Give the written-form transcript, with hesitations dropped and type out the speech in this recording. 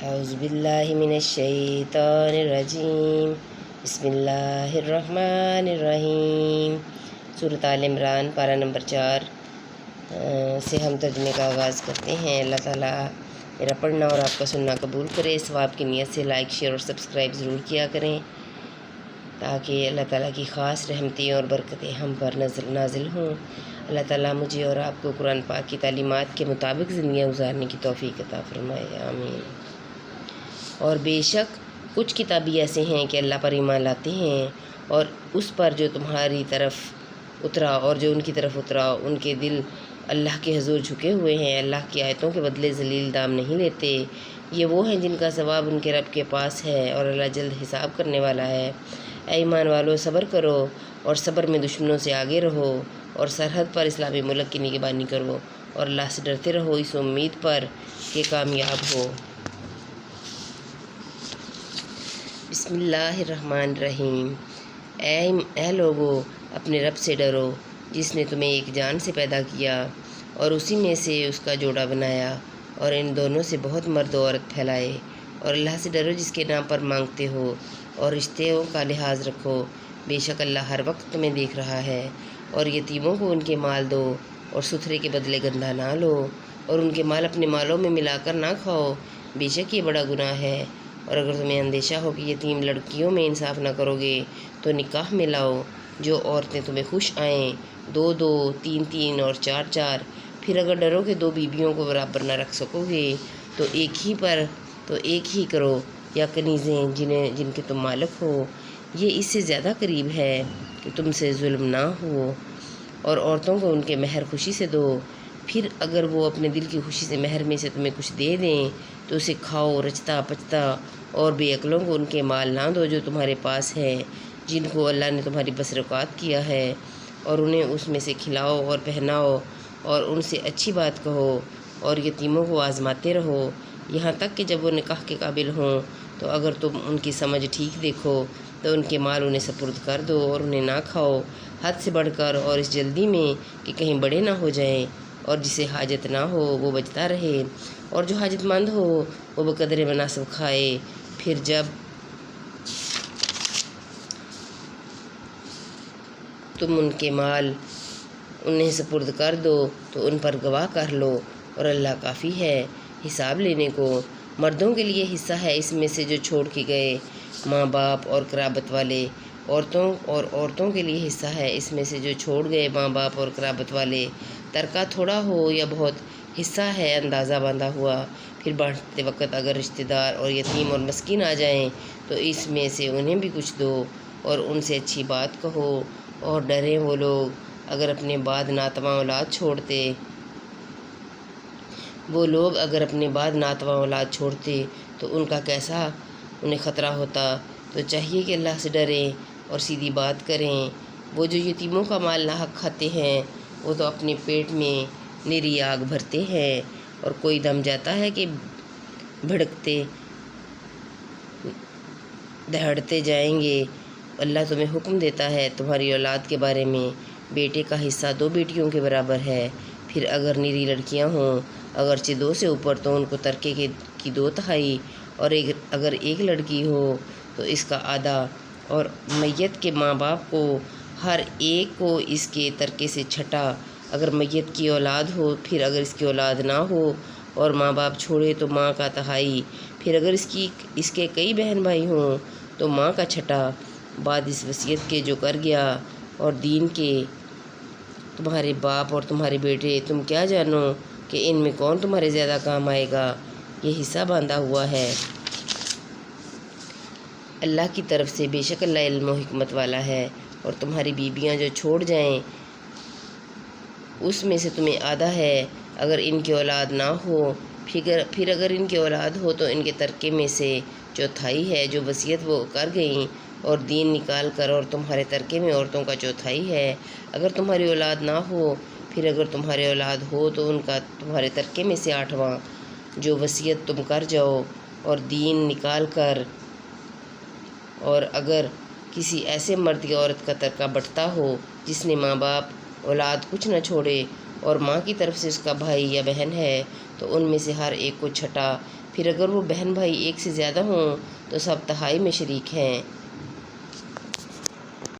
اعوذ باللہ من الشیطان الرجیم بسم اللہ الرحمن الرحیم۔ سورۃ آل عمران پارہ نمبر 4 سے ہم ترجمے کا آغاز کرتے ہیں۔ اللہ تعالیٰ میرا پڑھنا اور آپ کا سننا قبول کرے۔ ثواب کی نیت سے لائک، شیئر اور سبسکرائب ضرور کیا کریں تاکہ اللہ تعالیٰ کی خاص رحمتیں اور برکتیں ہم پر نازل ہوں۔ اللہ تعالیٰ مجھے اور آپ کو قرآن پاک کی تعلیمات کے مطابق زندگی گزارنے کی توفیق عطا فرمائے، آمین۔ اور بے شک کچھ کتابی ایسے ہیں کہ اللہ پر ایمان لاتے ہیں اور اس پر جو تمہاری طرف اترا اور جو ان کی طرف اترا، ان کے دل اللہ کے حضور جھکے ہوئے ہیں، اللہ کی آیتوں کے بدلے ذلیل دام نہیں لیتے۔ یہ وہ ہیں جن کا ثواب ان کے رب کے پاس ہے اور اللہ جلد حساب کرنے والا ہے۔ اے ایمان والو، صبر کرو اور صبر میں دشمنوں سے آگے رہو اور سرحد پر اسلامی ملک کی نگہبانی کرو اور اللہ سے ڈرتے رہو اس امید پر کہ کامیاب ہو۔ بسم اللہ الرحمن الرحیم۔ اے لوگو، اپنے رب سے ڈرو جس نے تمہیں ایک جان سے پیدا کیا اور اسی میں سے اس کا جوڑا بنایا اور ان دونوں سے بہت مرد و عورت پھیلائے، اور اللہ سے ڈرو جس کے نام پر مانگتے ہو اور رشتوں کا لحاظ رکھو۔ بے شک اللہ ہر وقت تمہیں دیکھ رہا ہے۔ اور یتیموں کو ان کے مال دو اور ستھرے کے بدلے گندہ نہ لو، اور ان کے مال اپنے مالوں میں ملا کر نہ کھاؤ، بے شک یہ بڑا گناہ ہے۔ اور اگر تمہیں اندیشہ ہو کہ یتیم لڑکیوں میں انصاف نہ کرو گے تو نکاح میں لاؤ جو عورتیں تمہیں خوش آئیں، 2 3 اور 4 پھر اگر ڈرو کہ 2 بیویوں کو برابر نہ رکھ سکو گے تو ایک ہی کرو، یا کنیزیں جن کے تم مالک ہو، یہ اس سے زیادہ قریب ہے کہ تم سے ظلم نہ ہو۔ اور عورتوں کو ان کے مہر خوشی سے دو، پھر اگر وہ اپنے دل کی خوشی سے مہر میں سے تمہیں کچھ دے دیں تو اسے کھاؤ رچتا پچتا، اور بے عقلوں کو ان کے مال نہ دو جو تمہارے پاس ہے، جن کو اللہ نے تمہاری بسرکات کیا ہے، اور انہیں اس میں سے کھلاؤ اور پہناؤ اور ان سے اچھی بات کہو، اور یتیموں کو آزماتے رہو یہاں تک کہ جب وہ نکاح کے قابل ہوں، تو اگر تم ان کی سمجھ ٹھیک دیکھو تو ان کے مال انہیں سپرد کر دو اور انہیں نہ کھاؤ حد سے بڑھ کر اور اس جلدی میں کہ کہیں بڑے نہ ہو جائیں۔ اور جسے حاجت نہ ہو وہ بچتا رہے، اور جو حاجت مند ہو وہ بقدر مناسب کھائے۔ پھر جب تم ان کے مال انہیں سپرد کر دو تو ان پر گواہ کر لو، اور اللہ کافی ہے حساب لینے کو۔ مردوں کے لیے حصہ ہے اس میں سے جو چھوڑ کے گئے ماں باپ اور قرابت والے، عورتوں کے لیے حصہ ہے اس میں سے جو چھوڑ گئے ماں باپ اور قرابت والے، ترکہ تھوڑا ہو یا بہت، حصہ ہے اندازہ باندھا ہوا۔ پھر بانٹتے وقت اگر رشتہ دار اور یتیم اور مسکین آ جائیں تو اس میں سے انہیں بھی کچھ دو، اور ان سے اچھی بات کہو، اور ڈریں وہ لوگ اگر اپنے بعد ناتواں اولاد چھوڑتے تو ان کا کیسا انہیں خطرہ ہوتا۔ تو چاہیے کہ اللہ سے ڈریں اور سیدھی بات کریں۔ وہ جو یتیموں کا مال ناحق کھاتے ہیں وہ تو اپنے پیٹ میں نری آگ بھرتے ہیں، اور کوئی دم جاتا ہے کہ بھڑکتے دہڑتے جائیں گے۔ اللہ تمہیں حکم دیتا ہے تمہاری اولاد کے بارے میں، بیٹے کا حصہ 2 بیٹیوں کے برابر ہے۔ پھر اگر نری لڑکیاں ہوں اگرچہ 2 سے اوپر تو ان کو ترکے کی 2/3، اور اگر ایک لڑکی ہو تو اس کا آدھا، اور میت کے ماں باپ کو ہر ایک کو اس کے ترکے سے چھٹا۔ اگر میت کی اولاد ہو، پھر اگر اس کی اولاد نہ ہو اور ماں باپ چھوڑے تو ماں کا 1/3، پھر اگر اس کے کئی بہن بھائی ہوں تو ماں کا 1/6 بعد اس وصیت کے جو کر گیا۔ اور دین کے تمہارے باپ اور تمہارے بیٹے، تم کیا جانو کہ ان میں کون تمہارے زیادہ کام آئے گا، یہ حصہ باندھا ہوا ہے اللہ کی طرف سے، بے شک اللہ علم و حکمت والا ہے۔ اور تمہاری بیویاں جو چھوڑ جائیں اس میں سے تمہیں آدھا ہے اگر ان کی اولاد نہ ہو، پھر اگر ان کی اولاد ہو تو ان کے ترکے میں سے 1/4 ہے جو وصیت وہ کر گئیں، اور دین نکال کر، اور تمہارے ترکے میں عورتوں کا 1/4 ہے اگر تمہاری اولاد نہ ہو، پھر اگر تمہاری اولاد ہو تو ان کا تمہارے ترکے میں سے 8واں جو وصیت تم کر جاؤ، اور دین نکال کر۔ اور اگر کسی ایسے مرد یا عورت کا ترکہ بٹتا ہو جس نے ماں باپ اولاد کچھ نہ چھوڑے اور ماں کی طرف سے اس کا بھائی یا بہن ہے تو ان میں سے ہر ایک کو 1/6 پھر اگر وہ بہن بھائی ایک سے زیادہ ہوں تو سب تہائی میں شریک ہیں۔